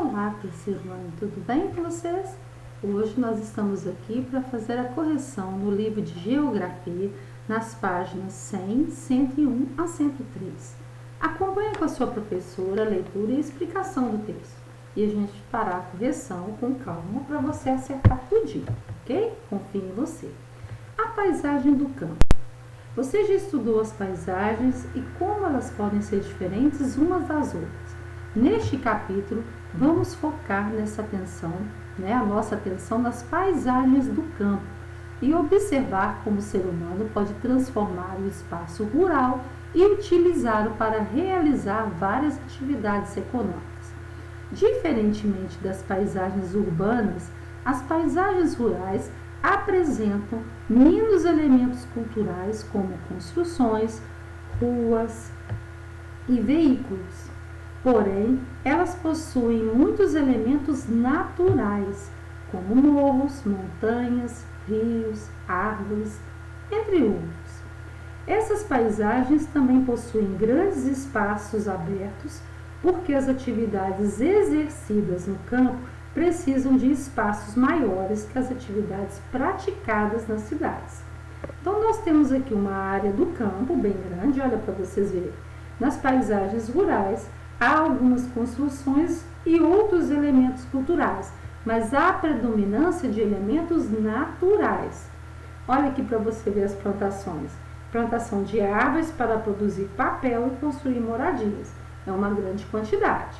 Olá, terceiro ano, tudo bem com vocês? Hoje nós estamos aqui para fazer a correção no livro de Geografia nas páginas 100, 101 a 103. Acompanhe com a sua professora a leitura e a explicação do texto. E a gente fará a correção com calma para você acertar tudinho, ok? Confie em você. A paisagem do campo. Você já estudou as paisagens e como elas podem ser diferentes umas das outras. Neste capítulo, vamos focar nessa atenção, a nossa atenção nas paisagens do campo e observar como o ser humano pode transformar o espaço rural e utilizá-lo para realizar várias atividades econômicas. Diferentemente das paisagens urbanas, as paisagens rurais apresentam menos elementos culturais como construções, ruas e veículos. Porém, elas possuem muitos elementos naturais, como morros, montanhas, rios, árvores, entre outros. Essas paisagens também possuem grandes espaços abertos, porque as atividades exercidas no campo precisam de espaços maiores que as atividades praticadas nas cidades. Então, nós temos aqui uma área do campo bem grande, olha para vocês verem. Nas paisagens rurais, há algumas construções e outros elementos culturais, mas há predominância de elementos naturais. Olha aqui para você ver as plantações. Plantação de árvores para produzir papel e construir moradias. É uma grande quantidade.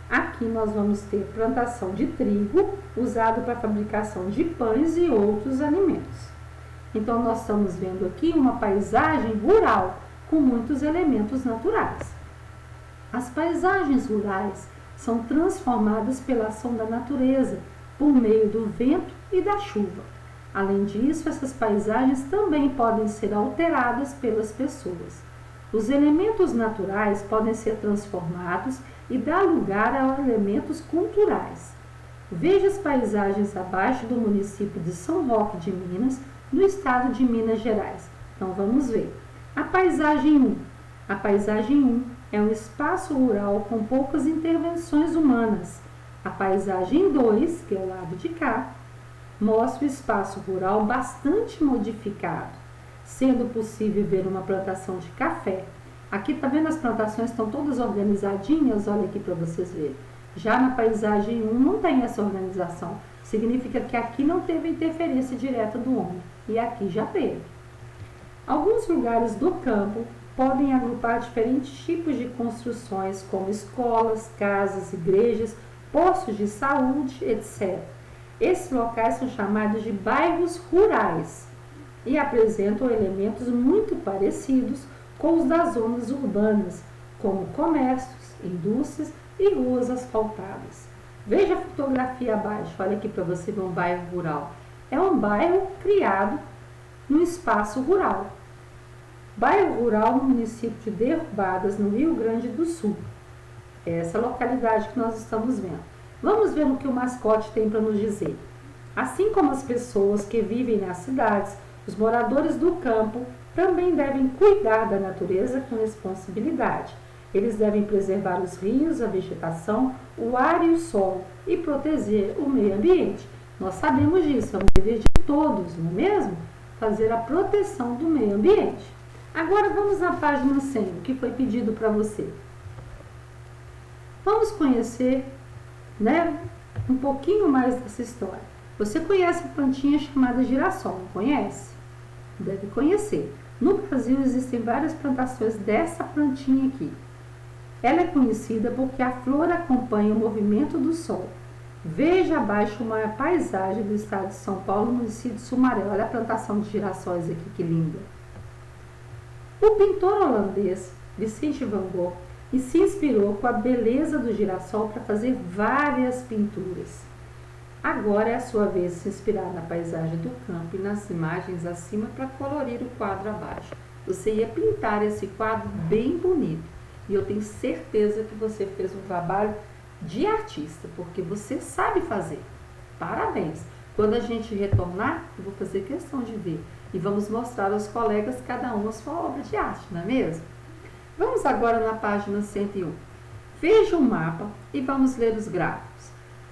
Aqui nós vamos ter plantação de trigo, usado para a fabricação de pães e outros alimentos. Então, nós estamos vendo aqui uma paisagem rural, com muitos elementos naturais. As paisagens rurais são transformadas pela ação da natureza, por meio do vento e da chuva. Além disso, essas paisagens também podem ser alteradas pelas pessoas. Os elementos naturais podem ser transformados e dar lugar a elementos culturais. Veja as paisagens abaixo do município de São Roque de Minas, no estado de Minas Gerais. Então, vamos ver. A paisagem 1. A paisagem 1 é um espaço rural com poucas intervenções humanas. A paisagem 2, que é o lado de cá, mostra o espaço rural bastante modificado, sendo possível ver uma plantação de café. Aqui, tá vendo, as plantações estão todas organizadinhas, olha aqui para vocês verem. Já na paisagem 1 não tem essa organização, significa que aqui não teve interferência direta do homem, e aqui já teve. Alguns lugares do campo podem agrupar diferentes tipos de construções, como escolas, casas, igrejas, postos de saúde, etc. Esses locais são chamados de bairros rurais e apresentam elementos muito parecidos com os das zonas urbanas, como comércios, indústrias e ruas asfaltadas. Veja a fotografia abaixo, olha aqui para você ver um bairro rural. É um bairro criado no espaço rural. Bairro rural no município de Derrubadas, no Rio Grande do Sul. É essa localidade que nós estamos vendo. Vamos ver o que o mascote tem para nos dizer. Assim como as pessoas que vivem nas cidades, os moradores do campo também devem cuidar da natureza com responsabilidade. Eles devem preservar os rios, a vegetação, o ar e o solo e proteger o meio ambiente. Nós sabemos disso, é um dever de todos, não é mesmo? Fazer a proteção do meio ambiente. Agora vamos à página 100, o que foi pedido para você. Vamos conhecer, um pouquinho mais dessa história. Você conhece a plantinha chamada girassol, não conhece? Deve conhecer. No Brasil existem várias plantações dessa plantinha aqui. Ela é conhecida porque a flor acompanha o movimento do sol. Veja abaixo uma paisagem do estado de São Paulo, no município de Sumaré. Olha a plantação de girassóis aqui, que linda. O pintor holandês Vicente van Gogh se inspirou com a beleza do girassol para fazer várias pinturas. Agora é a sua vez de se inspirar na paisagem do campo e nas imagens acima para colorir o quadro abaixo. Você ia pintar esse quadro bem bonito e eu tenho certeza que você fez um trabalho de artista, porque você sabe fazer. Parabéns! Quando a gente retornar, eu vou fazer questão de ver. E vamos mostrar aos colegas cada um a sua obra de arte, não é mesmo? Vamos agora na página 101. Veja o mapa e vamos ler os gráficos.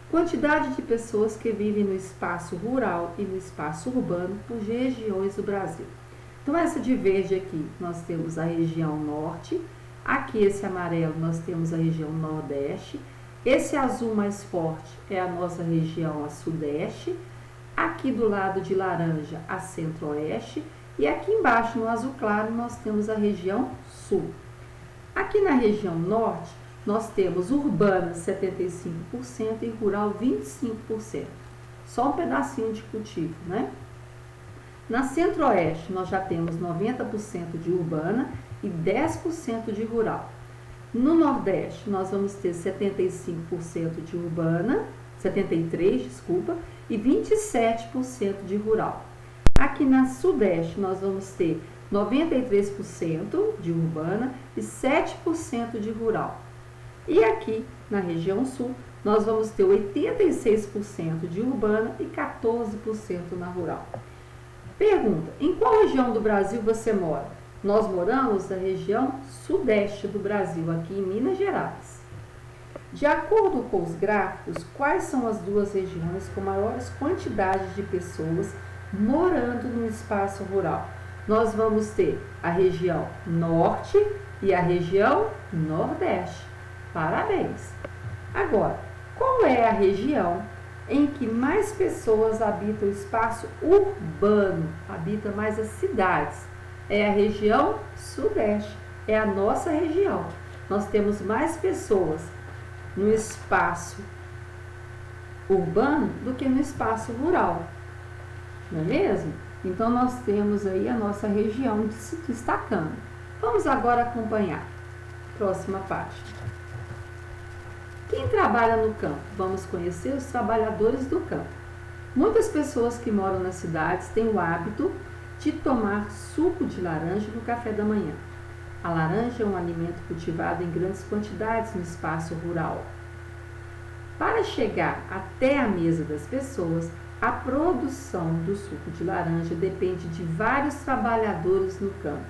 Quantidade de pessoas que vivem no espaço rural e no espaço urbano por regiões do Brasil. Então, essa de verde aqui, nós temos a região norte. Aqui, esse amarelo, nós temos a região nordeste. Esse azul mais forte é a nossa região a sudeste. Aqui do lado de laranja, a centro-oeste. E aqui embaixo, no azul claro, nós temos a região sul. Aqui na região norte, nós temos urbana 75% e rural 25%. Só um pedacinho de cultivo, né? Na centro-oeste, nós já temos 90% de urbana e 10% de rural. No nordeste, nós vamos ter 75% de urbana, 73%, desculpa, e 27% de rural. Aqui na sudeste, nós vamos ter 93% de urbana e 7% de rural. E aqui, na região sul, nós vamos ter 86% de urbana e 14% na rural. Pergunta, em qual região do Brasil você mora? Nós moramos na região sudeste do Brasil, aqui em Minas Gerais. De acordo com os gráficos, quais são as duas regiões com maiores quantidades de pessoas morando no espaço rural? Nós vamos ter a região norte e a região nordeste. Parabéns! Agora, qual é a região em que mais pessoas habitam o espaço urbano, habitam mais as cidades? É a região sudeste, é a nossa região. Nós temos mais pessoas no espaço urbano do que no espaço rural, não é mesmo? Então, nós temos aí a nossa região se destacando. Vamos agora acompanhar. Próxima página. Quem trabalha no campo? Vamos conhecer os trabalhadores do campo. Muitas pessoas que moram nas cidades têm o hábito de tomar suco de laranja no café da manhã. A laranja é um alimento cultivado em grandes quantidades no espaço rural. Para chegar até a mesa das pessoas, a produção do suco de laranja depende de vários trabalhadores no campo,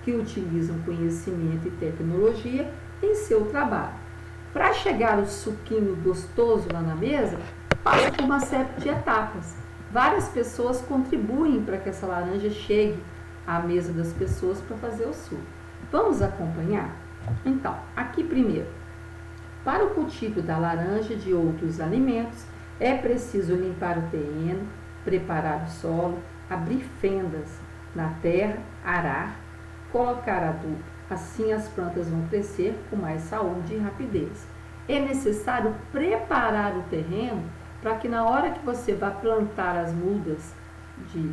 que utilizam conhecimento e tecnologia em seu trabalho. Para chegar o suquinho gostoso lá na mesa, passa por uma série de etapas. Várias pessoas contribuem para que essa laranja chegue à mesa das pessoas para fazer o suco. Vamos acompanhar? Então, aqui primeiro, para o cultivo da laranja e de outros alimentos, é preciso limpar o terreno, preparar o solo, abrir fendas na terra, arar, colocar adubo. Assim as plantas vão crescer com mais saúde e rapidez. É necessário preparar o terreno para que na hora que você vai plantar as mudas,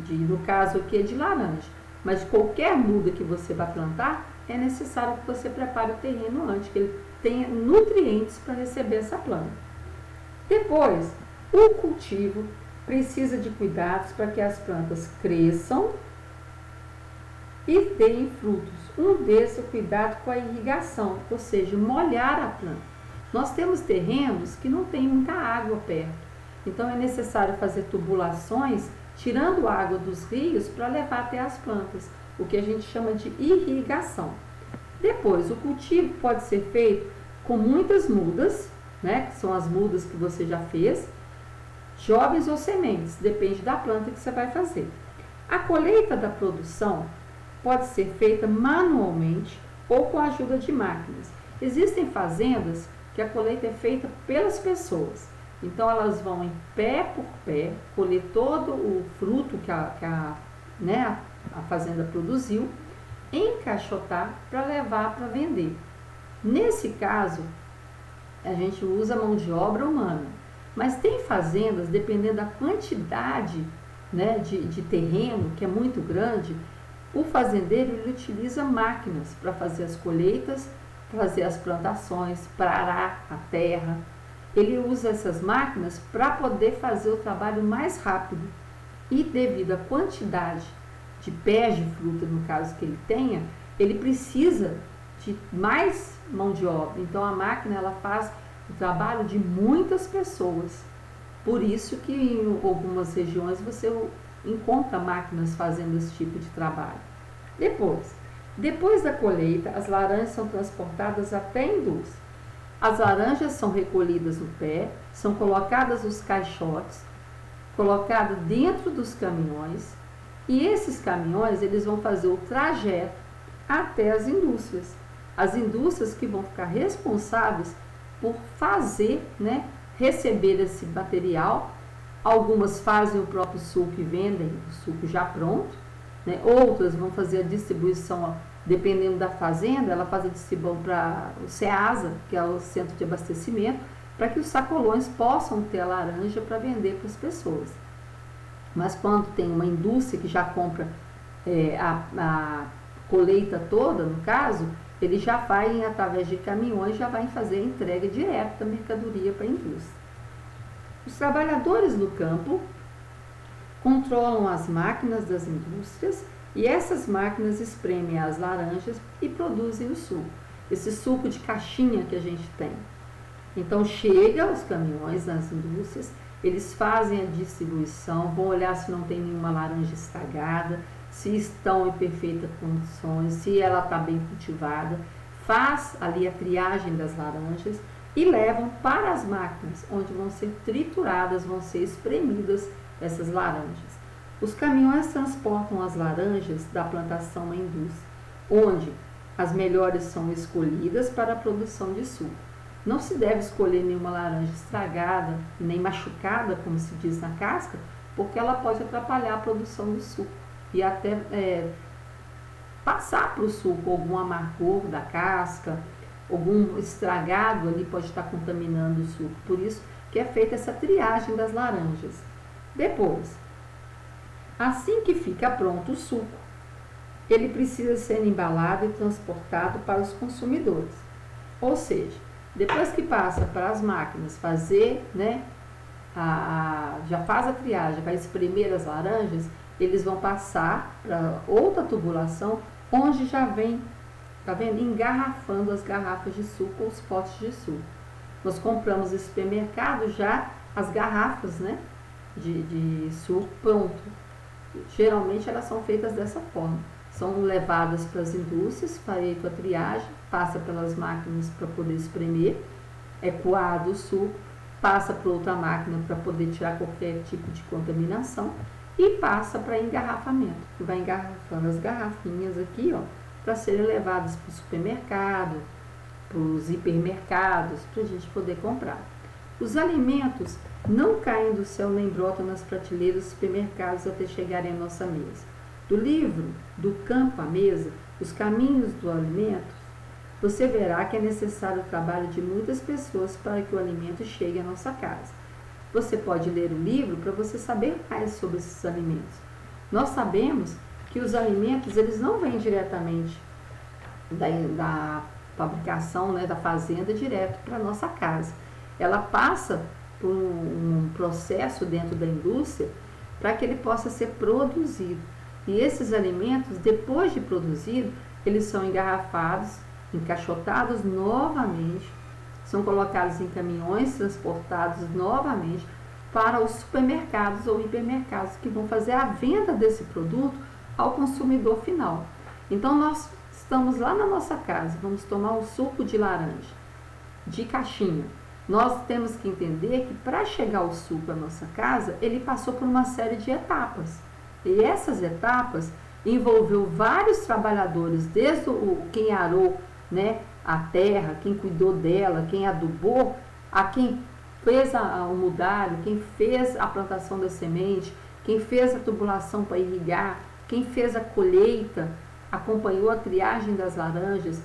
no caso aqui é de laranja, mas qualquer muda que você vai plantar, é necessário que você prepare o terreno antes, que ele tenha nutrientes para receber essa planta. Depois, o cultivo precisa de cuidados para que as plantas cresçam e deem frutos. Um desses é o cuidado com a irrigação, ou seja, molhar a planta. Nós temos terrenos que não tem muita água perto, então é necessário fazer tubulações, tirando a água dos rios para levar até as plantas, o que a gente chama de irrigação. Depois, o cultivo pode ser feito com muitas mudas, né, que são as mudas que você já fez, jovens ou sementes, depende da planta que você vai fazer. A colheita da produção pode ser feita manualmente ou com a ajuda de máquinas. Existem fazendas que a colheita é feita pelas pessoas. Então, elas vão em pé por pé, colher todo o fruto que a fazenda produziu, encaixotar para levar para vender. Nesse caso, a gente usa mão de obra humana. Mas tem fazendas, dependendo da quantidade, né, de terreno, que é muito grande, o fazendeiro ele utiliza máquinas para fazer as colheitas, fazer as plantações, para arar a terra. Ele usa essas máquinas para poder fazer o trabalho mais rápido. E devido à quantidade de pés de fruta, no caso que ele tenha, ele precisa de mais mão de obra. Então a máquina ela faz o trabalho de muitas pessoas. Por isso que em algumas regiões você encontra máquinas fazendo esse tipo de trabalho. Depois da colheita, as laranjas são transportadas até a indústria. As laranjas são recolhidas no pé, são colocadas nos caixotes, colocadas dentro dos caminhões, e esses caminhões eles vão fazer o trajeto até as indústrias. As indústrias que vão ficar responsáveis por fazer, receber esse material. Algumas fazem o próprio suco e vendem o suco já pronto, outras vão fazer a distribuição, dependendo da fazenda, ela faz a distribuição para o CEASA, que é o centro de abastecimento, para que os sacolões possam ter a laranja para vender para as pessoas. Mas quando tem uma indústria que já compra a colheita toda, no caso, ele já vai, através de caminhões, já vai fazer a entrega direta da mercadoria para a indústria. Os trabalhadores do campo controlam as máquinas das indústrias e essas máquinas espremem as laranjas e produzem o suco. Esse suco de caixinha que a gente tem. Então chega os caminhões nas indústrias, eles fazem a distribuição, vão olhar se não tem nenhuma laranja estragada, se estão em perfeitas condições, se ela está bem cultivada, faz ali a triagem das laranjas e levam para as máquinas, onde vão ser trituradas, vão ser espremidas essas laranjas. Os caminhões transportam as laranjas da plantação à indústria, onde as melhores são escolhidas para a produção de suco. Não se deve escolher nenhuma laranja estragada, nem machucada, como se diz na casca, porque ela pode atrapalhar a produção do suco e até passar para o suco algum amargor da casca, algum estragado ali pode estar contaminando o suco. Por isso que é feita essa triagem das laranjas. Depois, assim que fica pronto o suco, ele precisa ser embalado e transportado para os consumidores. Ou seja, depois que passa para as máquinas fazer, já faz a triagem, vai espremer as laranjas, eles vão passar para outra tubulação, onde já vem, tá vendo, engarrafando as garrafas de suco ou os potes de suco. Nós compramos no supermercado já as garrafas, de suco pronto. Geralmente elas são feitas dessa forma. São levadas para as indústrias, feita a triagem, passa pelas máquinas para poder espremer, é coado o suco, passa para outra máquina para poder tirar qualquer tipo de contaminação e passa para engarrafamento, que vai engarrafando as garrafinhas aqui, para serem levadas para o supermercado, para os hipermercados, para a gente poder comprar. Os alimentos não caem do céu nem brotam nas prateleiras dos supermercados até chegarem à nossa mesa. Do livro Do Campo à Mesa, Os Caminhos do Alimento, você verá que é necessário o trabalho de muitas pessoas para que o alimento chegue à nossa casa. Você pode ler o livro para você saber mais sobre esses alimentos. Nós sabemos que os alimentos eles não vêm diretamente da fabricação, da fazenda, direto para a nossa casa. Ela passa por um processo dentro da indústria para que ele possa ser produzido. E esses alimentos, depois de produzido, eles são engarrafados, encaixotados novamente, são colocados em caminhões, transportados novamente para os supermercados ou hipermercados que vão fazer a venda desse produto ao consumidor final. Então, nós estamos lá na nossa casa, vamos tomar um suco de laranja, de caixinha. Nós temos que entender que para chegar o suco à nossa casa, ele passou por uma série de etapas. E essas etapas envolveu vários trabalhadores, desde quem arou, a terra, quem cuidou dela, quem adubou, a quem fez o mudário, quem fez a plantação da semente, quem fez a tubulação para irrigar, quem fez a colheita, acompanhou a triagem das laranjas,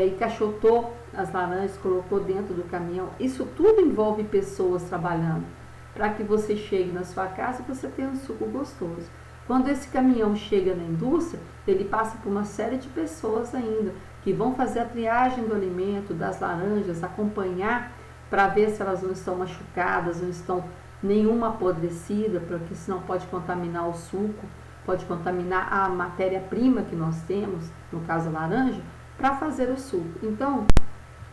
encaixotou as laranjas, colocou dentro do caminhão. Isso tudo envolve pessoas trabalhando para que você chegue na sua casa e você tenha um suco gostoso. Quando esse caminhão chega na indústria, ele passa por uma série de pessoas ainda, que vão fazer a triagem do alimento, das laranjas, acompanhar para ver se elas não estão machucadas, não estão nenhuma apodrecida, porque senão pode contaminar o suco, pode contaminar a matéria-prima que nós temos, no caso a laranja, para fazer o suco. Então,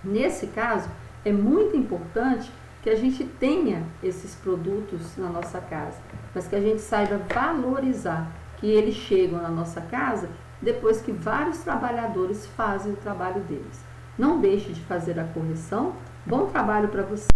nesse caso, é muito importante que a gente tenha esses produtos na nossa casa, mas que a gente saiba valorizar, que eles chegam na nossa casa depois que vários trabalhadores fazem o trabalho deles. Não deixe de fazer a correção. Bom trabalho para você!